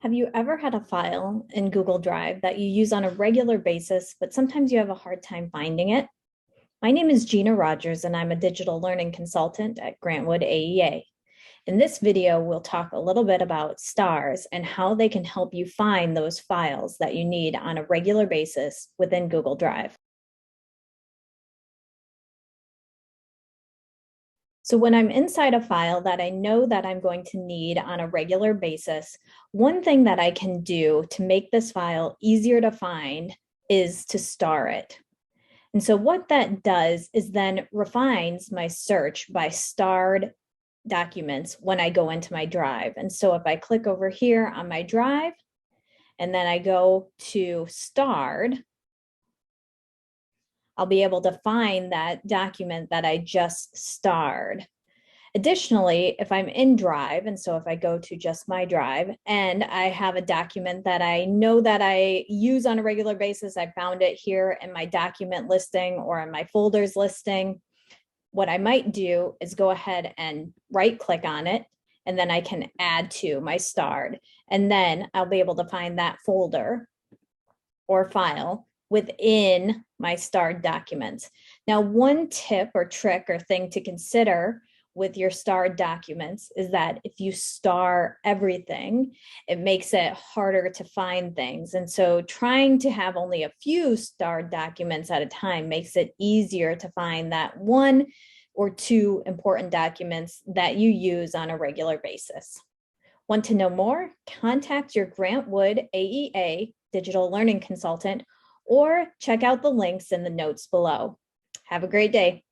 Have you ever had a file in Google Drive that you use on a regular basis, but sometimes you have a hard time finding it? My name is Gina Rogers, and I'm a digital learning consultant at Grant Wood AEA. In this video, we'll talk a little bit about stars and how they can help you find those files that you need on a regular basis within Google Drive. So when I'm inside a file that I know that I'm going to need on a regular basis, one thing that I can do to make this file easier to find is to star it. And so what that does is then refines my search by starred documents when I go into my drive. And so if I click over here on my drive, and then I go to starred, I'll be able to find that document that I just starred. Additionally, if I'm in Drive, and so if I go to just my Drive and I have a document that I know that I use on a regular basis, I found it here in my document listing or in my folders listing, what I might do is go ahead and right click on it, and then I can add to my starred, and then I'll be able to find that folder or file within my starred documents. Now, one tip or trick or thing to consider with your starred documents is that if you star everything, it makes it harder to find things. And so trying to have only a few starred documents at a time makes it easier to find that one or two important documents that you use on a regular basis. Want to know more? Contact your Grant Wood AEA digital learning consultant or check out the links in the notes below. Have a great day.